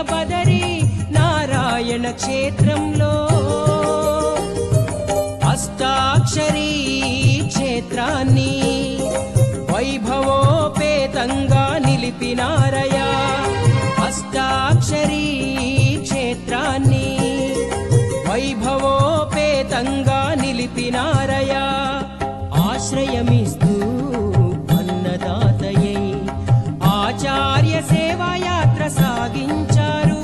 బదరి నారాయణ క్షేత్రంలో అష్టాక్షరీ క్షేత్రాన్ని వైభవోపేతంగా నిలిపినారయా. అష్టాక్షరీ క్షేత్రాన్ని వైభవోపేతంగా నిలిపినారయా. ఆశ్రయమిస్తూ అన్నదాతయై ఆచార్య సేవాయాత్ర సాగించారు.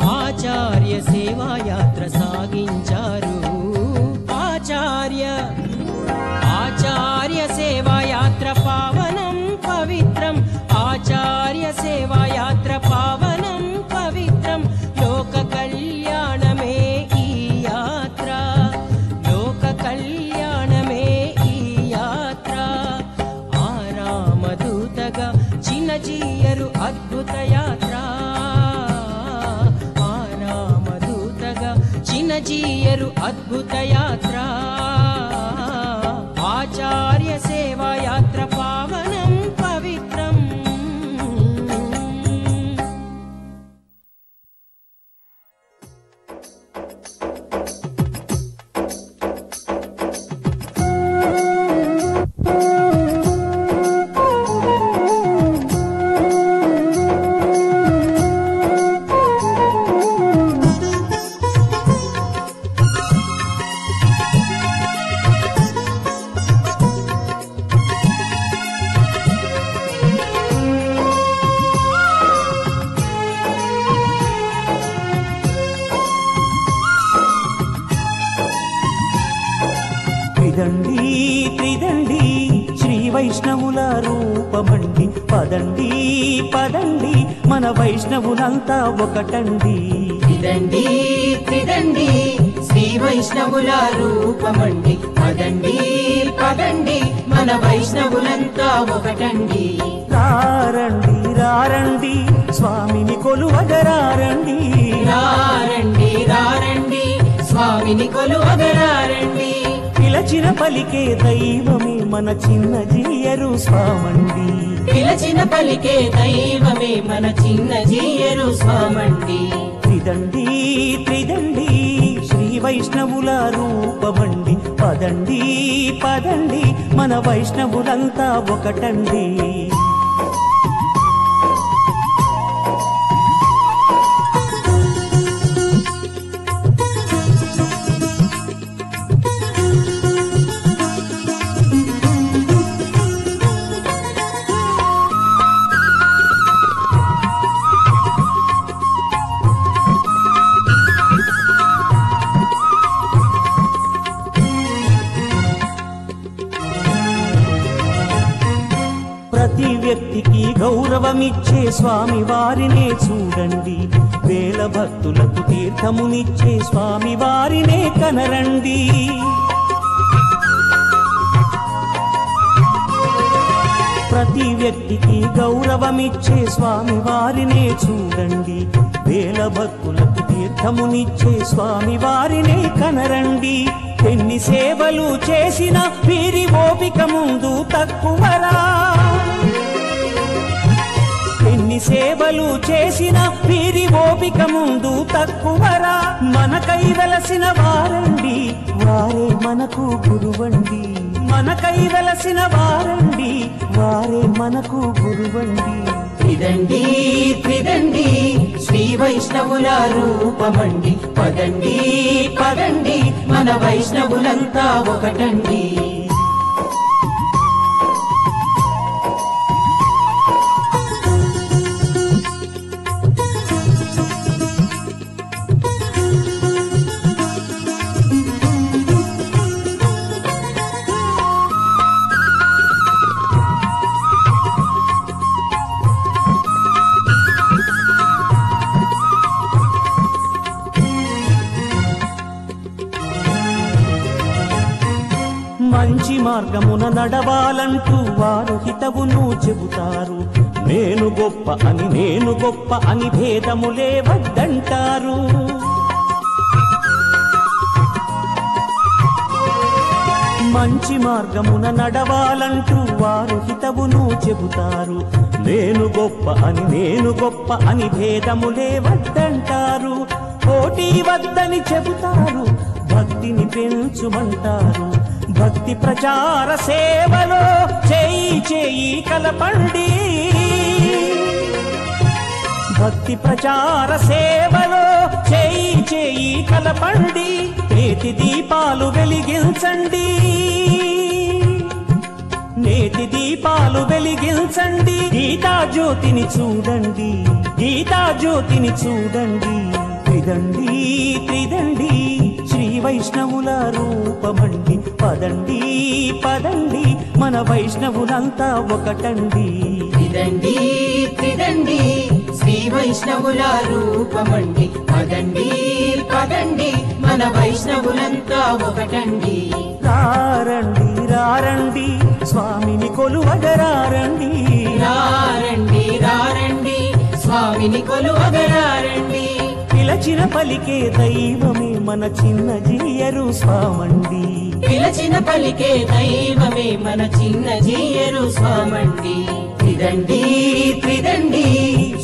ఆచార్య సేవాయాత్ర సాగించారు. ఆచార్య సేవాయాత్ర పావనం పవిత్రం. ఆచార్య సేవాయాత్ర పావనం పవిత్రం. లోక కళ్యాణమే ఈ యాత్ర. లోక కళ్యాణమే ఈ యాత్ర. ఆరామదూతగా చిన్నజీయరు అద్భుత యాత్ర. ఆరామదూతగా చిన్నజీయరు అద్భుత యాత్ర. ఆచార్య సేవాయాత్ర పావనం పవిత్రం. త్రిదండి శ్రీ వైష్ణవుల రూపమండి. పదండి పదండి మన వైష్ణవులంతా ఒకటండి. త్రిదండి శ్రీ వైష్ణవుల రూపమండి. పదండి పదండి మన వైష్ణవులంతా ఒకటండి. రారండి రారండి స్వామిని కొలువగరారండి. రారండి రారండి స్వామిని కొలువగరారండి. పిలచిన పలికే దైవమే మన చిన్నజీయరు స్వామండి. పిలచిన పలికే దైవమే మన చిన్నజీయరు స్వామండి. త్రిదండి శ్రీ వైష్ణవుల రూపమండి. పదండి పదండి మన వైష్ణవులంతా ఒకటండి. ప్రతి వ్యక్తికి గౌరవమిచ్చే స్వామి వారినే చూడండి. వేల భక్తులకు తీర్థమునిచ్చే స్వామి వారినే కనరండి. ప్రతి వ్యక్తికి గౌరవమిచ్చే స్వామి వారినే చూడండి. వేల భక్తులకు తీర్థమునిచ్చే స్వామి వారినే కనరండి. ఎన్ని సేవలు చేసిన వీరి ఓపిక ముందు తక్కువరా. ఎన్ని సేవలు చేసిన వీరి ఓపిక ముందు తక్కువరా. మనకై వెలసిన వారండి వారే మనకు గురువండి. మనకై వెలసిన వారండి వారే మనకు గురువండి. త్రిదండి శ్రీ వైష్ణవుల రూపమండి. పదండి పదండి మన వైష్ణవులంతా ఒకటండి. మంచి మార్గమున నడవాలంటూ వారు హితవును చెబుతారు. నేను గొప్ప అని భేదములే వద్దంటారు. మంచి మార్గమున నడవాలంటూ వారు హితవును చెబుతారు. నేను గొప్ప అని భేదములే వద్దంటారు. పోటీ వద్దని చెబుతారు, భక్తిని పెంచుమంటారు. భక్తి ప్రచార సేవలో చేయి కలపండి. భక్తి ప్రచార సేవలో చేయి కలపండి. నేతి దీపాలు వెలిగించండి, నేతి దీపాలు వెలిగించండి. గీతా జ్యోతిని చూడండి, గీతా జ్యోతిని చూడండి. త్రిదండి శ్రీ వైష్ణవుల రూపమండి. పదండి మన వైష్ణవులంతా ఒకటండి. త్రిదండి శ్రీ వైష్ణవుల రూపమండి. పదండి మన వైష్ణవులంతా ఒకటండి. రారండి స్వామిని కొలువగరారండి. రారండి స్వామిని కొలువగరారండి. పిలచిన పలికే దైవమే మన చిన్న జీయరు స్వామండి. పిలచిన పలికే దైవమే మన చిన్న జీయరు స్వామండి. త్రిదండి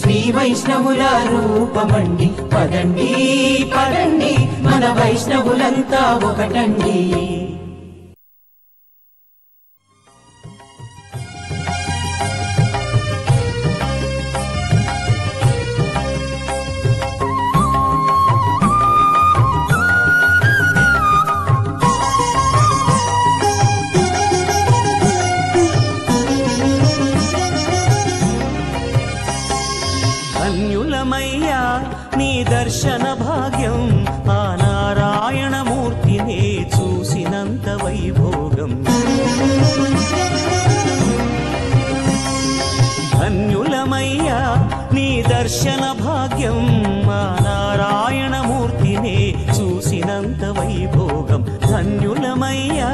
శ్రీ వైష్ణవుల రూపమండి. పదండి మన వైష్ణవులంతా ఒకటండి. ధన్యులమయ్యా నీ దర్శన భాగ్యం, ఆ నారాయణమూర్తినే చూసినంత వైభోగం. ధన్యులమయ్యా నీ దర్శన భాగ్యం, ఆ నారాయణమూర్తినే చూసినంత వైభోగం. ధన్యులమయ్యా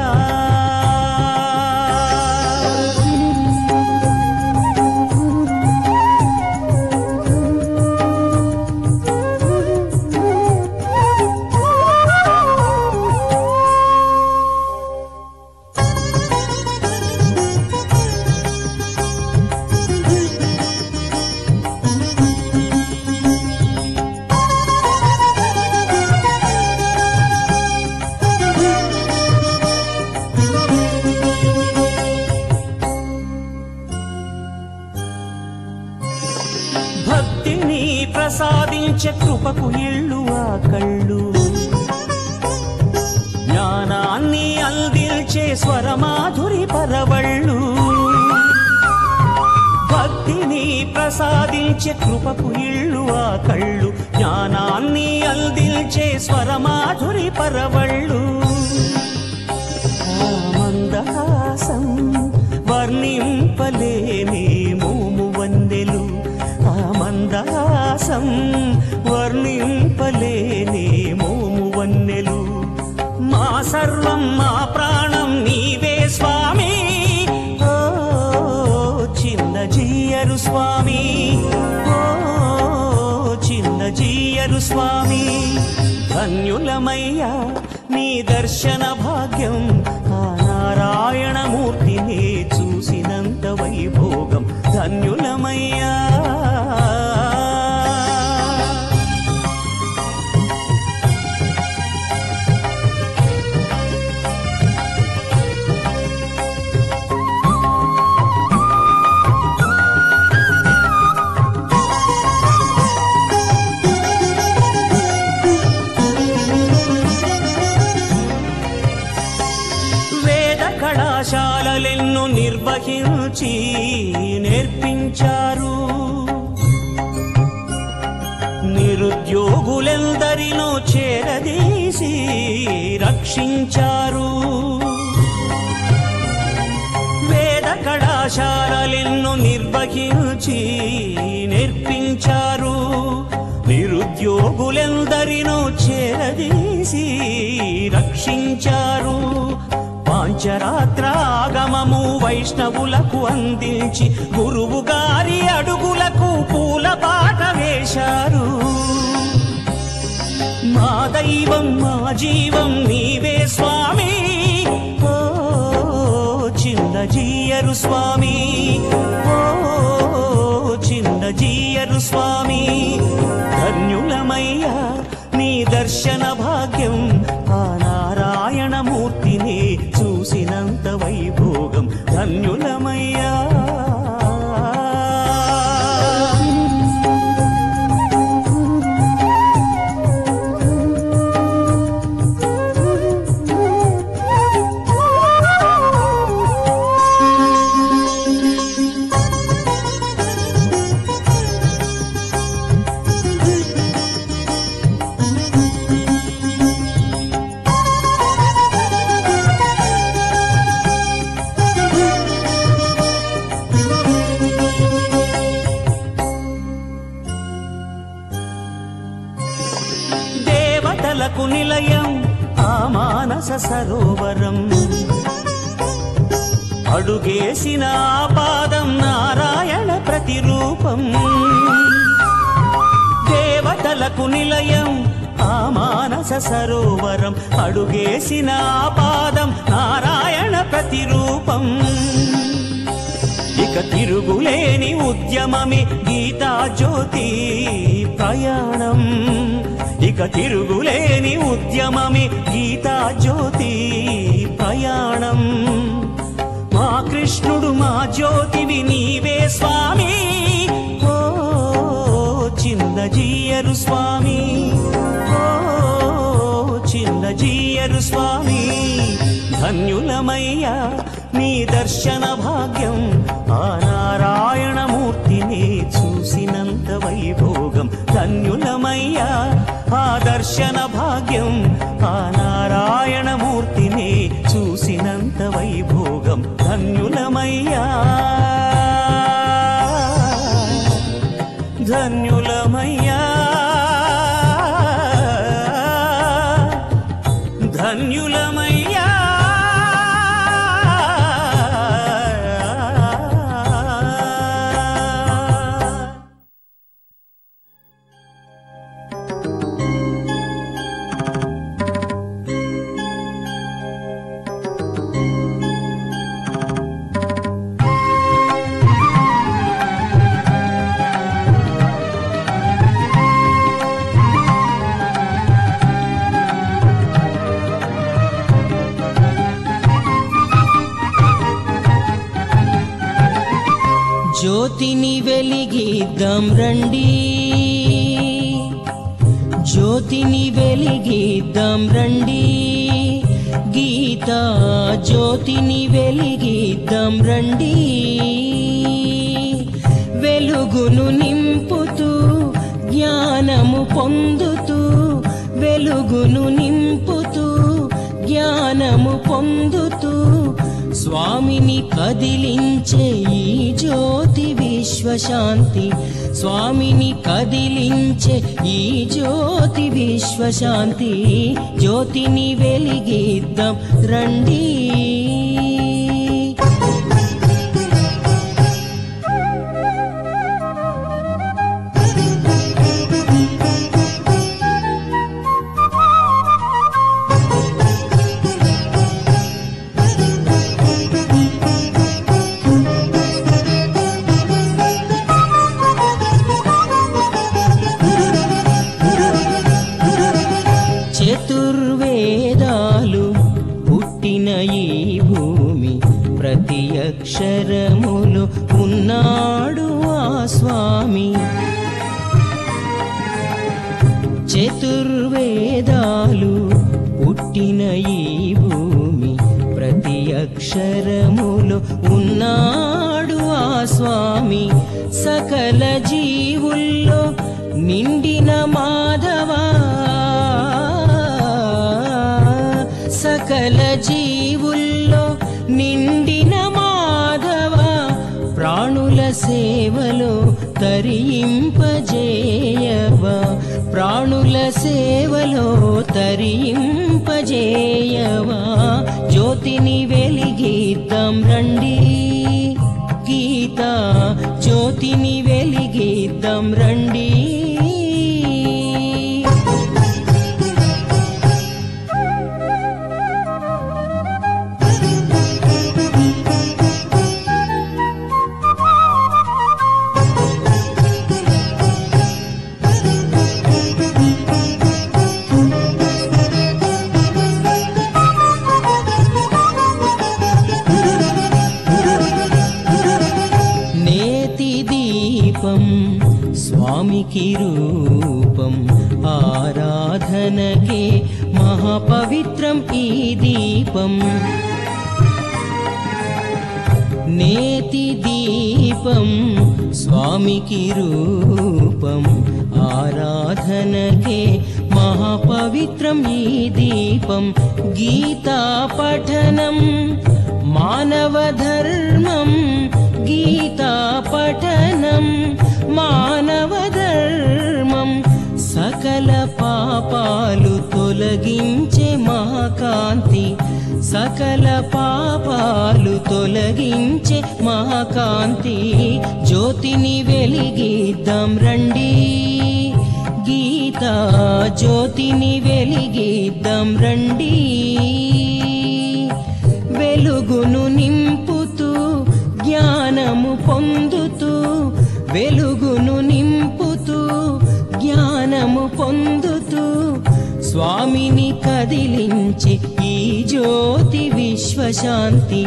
భక్తిని ప్రసాదించే కృపకు ఇళ్ళు ఆ కళ్ళు, జ్ఞానాన్ని అందించే స్వరమాధురి పరవళ్ళు. భక్తిని ప్రసాదించే కృపకు ఇళ్ళు ఆ కళ్ళు, జ్ఞానాన్ని అందించే స్వరమాధురి పరవళ్ళు. మందహాసం వర్ణింపలేని మోము వందెలు, మందహాసం వర్ణింపలేని మోము వన్నెలు. మా సర్వం మా ప్రాణం నీవే స్వామి, ఓ చిన్న జీయరు స్వామి, ఓ చిన్న జీయరు స్వామి. ధన్యులమయ్యా నీ దర్శన భాగ్యం, ఆ నారాయణమూర్తిని చూసినంత వైభోగం. ధన్యులమయ్యా కళాశాలలెన్నో నిర్వహించి నేర్పించారు, నిరుద్యోగులెందరినో చేరదీసి రక్షించారు. వేద కళాశాలలెన్నో నిర్వహించి నేర్పించారు, నిరుద్యోగులెందరినో చేరదీసి రక్షించారు. పాంచరాత్రాగమము వైష్ణవులకు అందించి గురువు గారి అడుగులకు పూల బాట వేశారు. మా దైవం మా జీవం నీవే స్వామి, ఓ చిన్న జీయరు స్వామి, ఓ చిందజీయరు స్వామి. ధన్యులమయ్యా నీ దర్శన భాగ్యం, ఆ నారాయణమూర్తిని చూసినంత వైభోగం. ధన్యులమయ్యా దేవతలకు నిలయం ఆ మానస సరోవరం. అడుగేసిన ఆ పాదం నారాయణ ప్రతిరూపం. దేవతలకు నిలయం ఆ మానస సరోవరం. అడుగేసిన ఆ పాదం నారాయణ ప్రతిరూపం. ఇక తిరుగులేని ఉద్యమమే గీతా జ్యోతి ప్రయాణం. ఇక తిరుగులేని ఉద్యమమే గీతా జ్యోతి ప్రయాణం. మా కృష్ణుడు మా జ్యోతివి నీవే స్వామి. ఓ చిందజీయరు స్వామి, ఓ చిందజీయరు స్వామి. ధన్యులమయ్యా నీ దర్శన భాగ్యం, ఆ నారాయణమూర్తిని చూసినంత వైభోగం. ధన్యులమయ్యా ఆ దర్శన భాగ్యం, ఆ నారాయణమూర్తిని చూసినంత వైభోగం. ధన్యులమయ్యా ధన్యులమయ్యా ధన్యులమయ్యా. జ్యోతిని వెలిగిద్దాం రండి, జ్యోతిని వెలిగిద్దాం రండి. గీతా జ్యోతిని వెలిగిద్దాం రండి. వెలుగును నింపుతూ జ్ఞానము పొందుతూ, వెలుగును నింపుతూ జ్ఞానము పొందుతూ, స్వామిని కదిలించే ఈ జ్యోతి విశ్వశాంతి. స్వామిని కదిలించే ఈ జ్యోతి విశ్వశాంతి. జ్యోతిని వెలిగిద్దాం రండి. చతుర్వేదాలు పుట్టిన ఈ భూమి, ప్రతి అక్షరములు ఉన్నాడు ఆ స్వామి. చతుర్వేదాలు పుట్టిన ఈ భూమి, ప్రతి అక్షరములు ఉన్నాడు ఆ స్వామి. సకల జీవుల్లో నిండిన మాధవా, సకల జీవుల్లో నిండిన మాధవా. ప్రాణుల సేవలో తరింపజేయవా, ప్రాణుల సేవలో తరింపజేయవా. జ్యోతిని వెలిగిద్దాం రండి. గీతా జ్యోతిని వెలిగిద్దాం రండి. స్వామికి రూపం ఆరాధనకే మహాపవిత్రం ఈ దీపం నేతి దీపం స్వామికి రూపం ఆరాధనకే మహాపవిత్రం ఈ దీపం గీతా పఠనం మానవ ధర్మం గీతా పఠనం మానవ ధర్మం సకల పాపాలు తొలగించే మహాకాంతి సకల పాపాలు తొలగించే మహాకాంతి జ్యోతిని వెలిగిద్దాం రండి గీతా జ్యోతిని వెలిగిద్దాం రండి వెలుగును నింపుతూ జ్ఞానము పొందుతూ వెలుగును నింపుతూ జ్ఞానము పొందుతూ స్వామిని కదిలించే ఈ జ్యోతి విశ్వశాంతి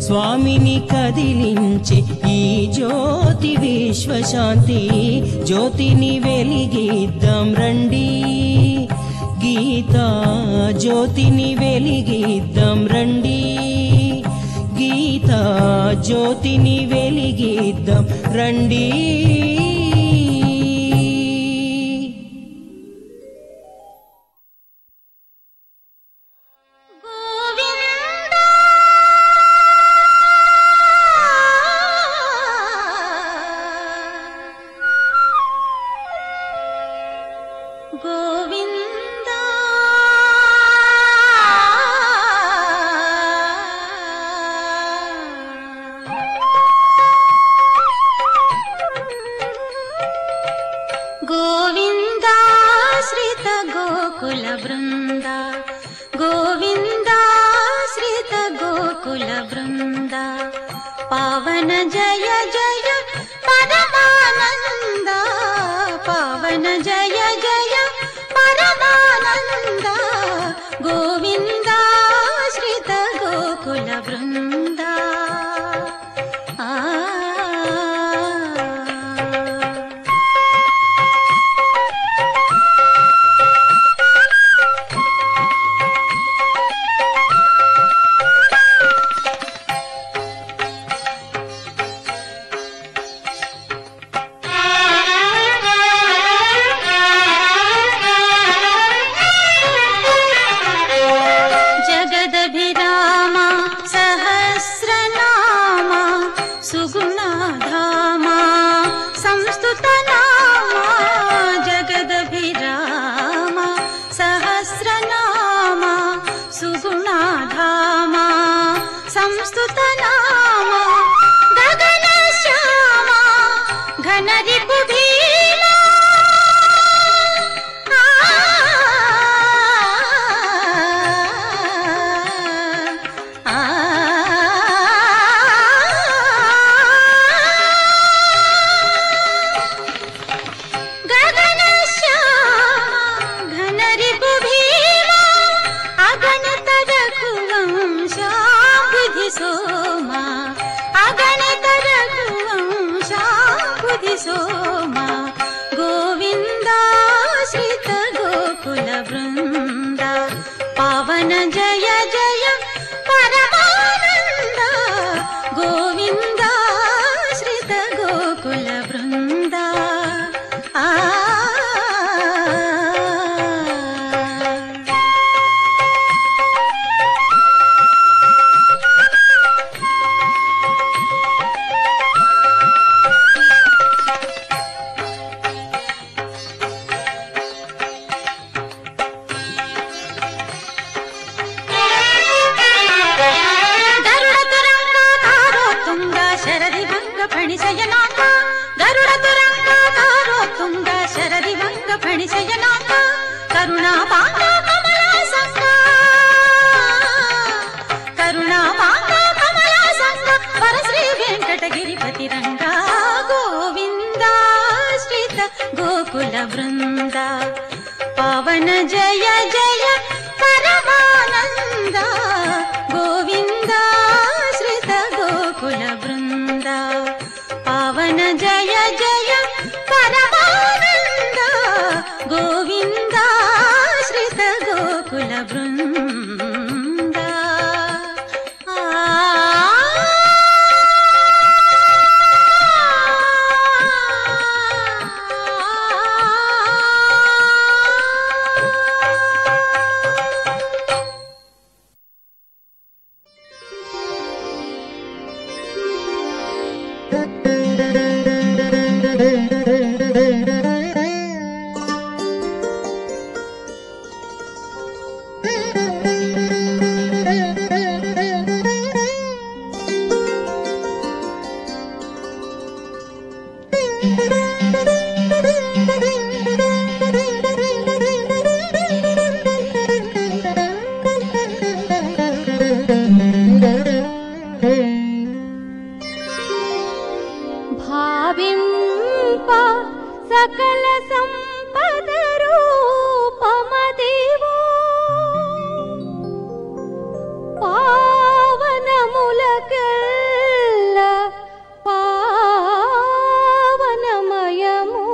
స్వామిని కదిలించే ఈ జ్యోతి విశ్వశాంతి జ్యోతిని వెలిగిద్దాం రండి గీతా జ్యోతిని వెలిగిద్దాం రండి గీతా జ్యోతిని వెలిగిద్దాం రండి पावन जय जय परमानंद पावन जय जय परमानंद गोविंद श्रित गोकुल वृंद पावन जय जय परमानंद गोविंद श्रित गोकुल वृंद गोकुल वृंद पावन जय जय परमानंद गोविंद श्रित गोकुल वृंद पावन जय जय परमानंद గోవిందాశ్రిత గోకుల బృంద భావింప సకల సంపద రూపమదివో పావనములకెల్ల పావనమయము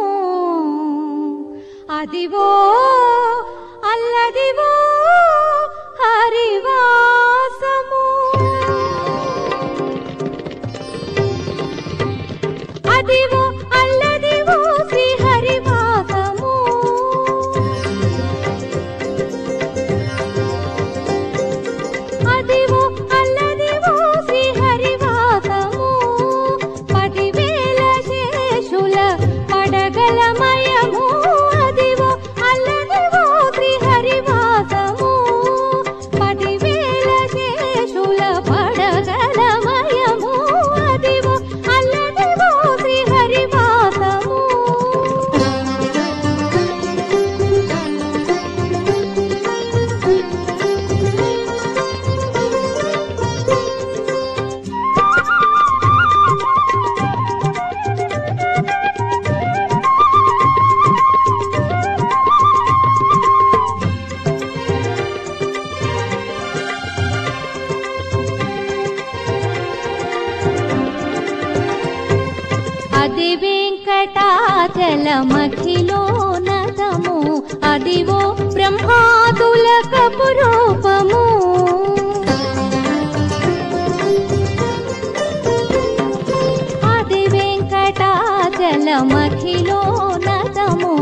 అదివో అల్లదివో హరివాసము అదివో అల్లదివో శ్రీహరివాసము అదివో అల్లదివో శ్రీహరివాసము 10,000 శేషుల పడగలమయము అదివో అల్లదివో శ్రీహరివాసము 10,000 శేషుల పడగలమయము అదివో అల్లదివో శ్రీహరివాసము అది వెంకటాచలమఖిలోనతము అదివో బ్రహ్మాదుల కపురూపము అది వెంకటాచలమఖిలోనతము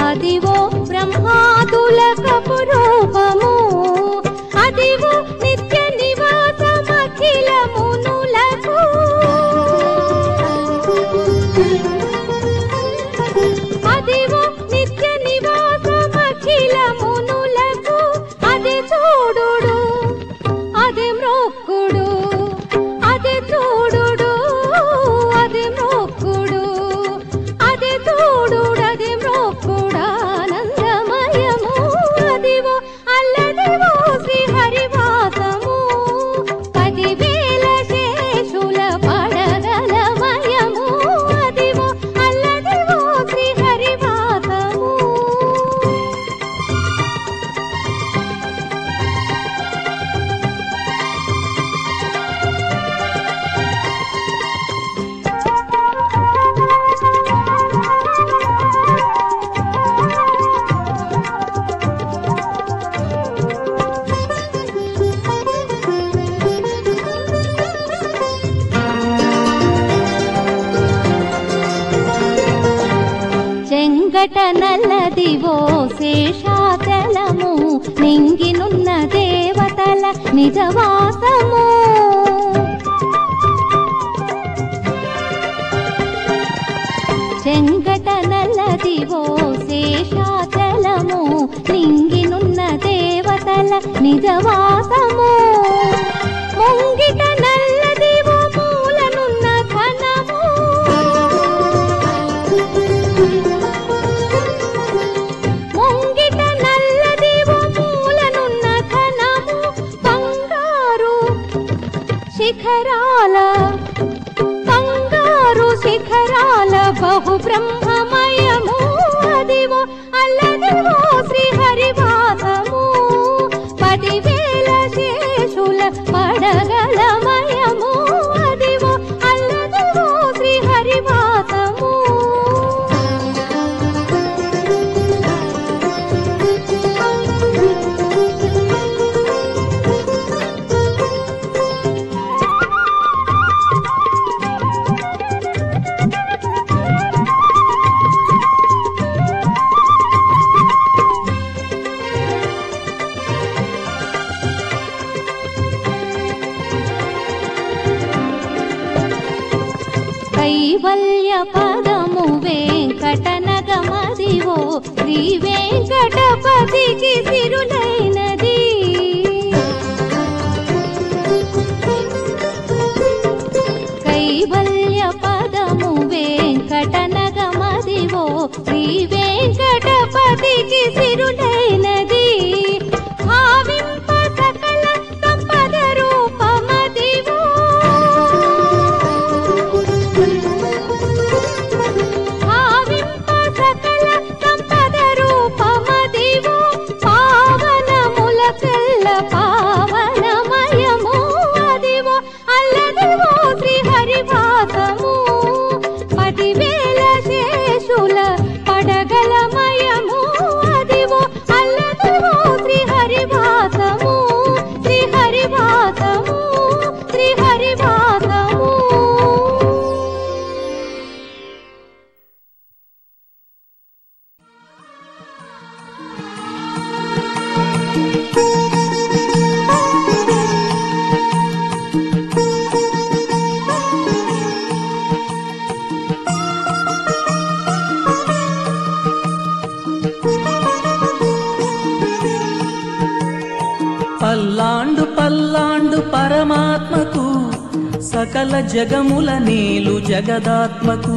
అదివో బ్రహ్మాదుల కపురూపము అదివో నిత్య నివాసమఖిల మునులకు అదివో నిత్య నివాసమఖిల మునులకు అది చూడుడు అది మ్రొక్కుడు అది చూడుడు అది మ్రొక్కుడు అది చూడుడు అది మ్రొక్కుడు ఆనందమయము అదివో అల్లదివో శ్రీహరివాసము 10,000 శేషుల పడగలమయము అదివో అల్లదివో శ్రీహరివాసము చెంగట నల్లదివో శేషాచలము నింగినున్న దేవతల నిజవాసము చెంగట నల్లదివో శేషాచలము నింగినున్న దేవతల నిజవాసము ముంగిట నల్లదివో మూలనున్న ఘనము ముంగిట నల్లదివో మూలనున్న ఘనము బంగారు శిఖరాల బహు బ్రహ్మమయము అదివో అల్లదివో శ్రీహరివాసము 10,000 శేషుల పడగలమయము అదివో అల్లదివో శ్రీహరివాసము వెంకటపతికి సిరులైనది. కైవల్య పదము వెంకటనగమదివో శ్రీ వెంకటపతికి సిరులైనది. భావింప సకల సంపద రూపమదివో భావింప సకల సంపద రూపమదివో పావనములకెల్ల పావనమయము అదివో అల్లదివో శ్రీహరివాసము. పదివేల శేషుల పడగలమయము అదివో అల్లదివో శ్రీహరివాసము. శ్రీహరివాసము శ్రీహరివాసము. పల్లాండు పల్లాండు పరమాత్మకు సకల జగముల నేలు జగదాత్మకు.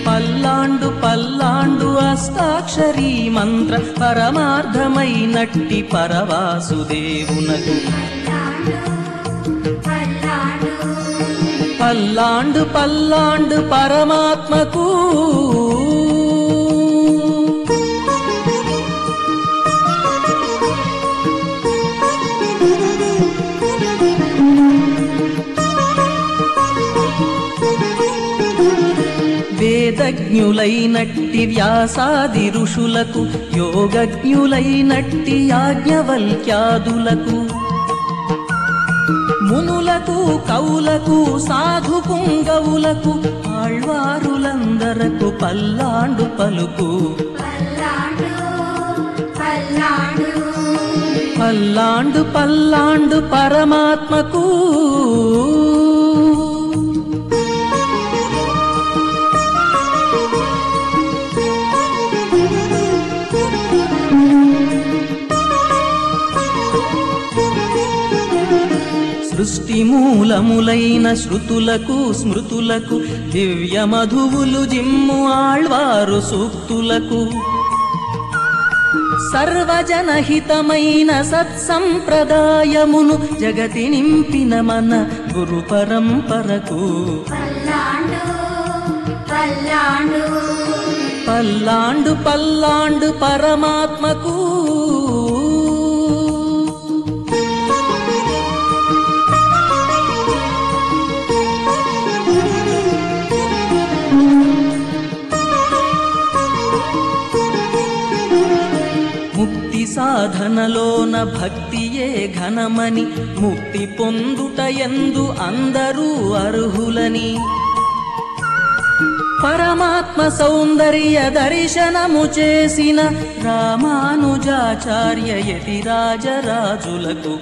పల్లాండు పల్లాండు అష్టాక్షరీ మంత్ర పరమార్థమైనట్టి పరవాసుదేవునకు. పల్లాండు పల్లాండు పరమాత్మకు వేదజ్ఞులైనట్టి వ్యాసాది ఋషులకు యోగజ్ఞులైనట్టి యాజ్ఞవల్క్యాదులకు మునులకు కౌలకు సాధు పుంగవులకు ఆళ్వారులందరకు పల్లాండు పలుకు. పల్లాండు పల్లాండు పరమాత్మకు సృష్టి మూలములైన శృతులకు స్మృతులకు దివ్య మధువులు జిమ్ము ఆళ్వారు సూక్తులకు సర్వజనహితమైన సత్సంప్రదాయమును జగతి నింపిన మన గురు పరంపరకు. పల్లాండు పల్లాండు పరమాత్మకు ముక్తి సాధనలోన భక్తియే ఘనమని ముక్తి పొందుటయందు అందరూ అర్హులని పరమాత్మ సౌందర్య దర్శనము చేసిన రామానుజాచార్య యతిరాజరాజులకు.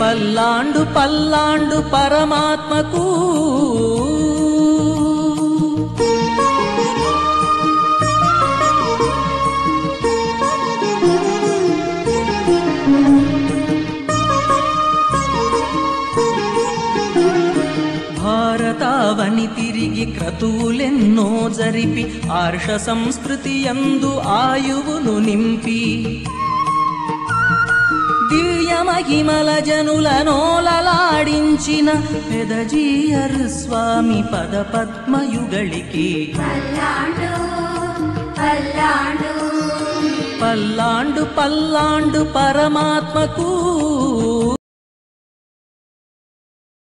పల్లాండు పల్లాండు పరమాత్మకు భారతావని తిరిగి క్రతువులెన్నో జరిపి ఆర్ష సంస్కృతి యందు ఆయువును నింపి దివ్య మహిమల జనుల నోలలాడించిన పెదజీయరు స్వామి పద పద్మయుగళికి. పల్లాండు పల్లాండు పరమాత్మకు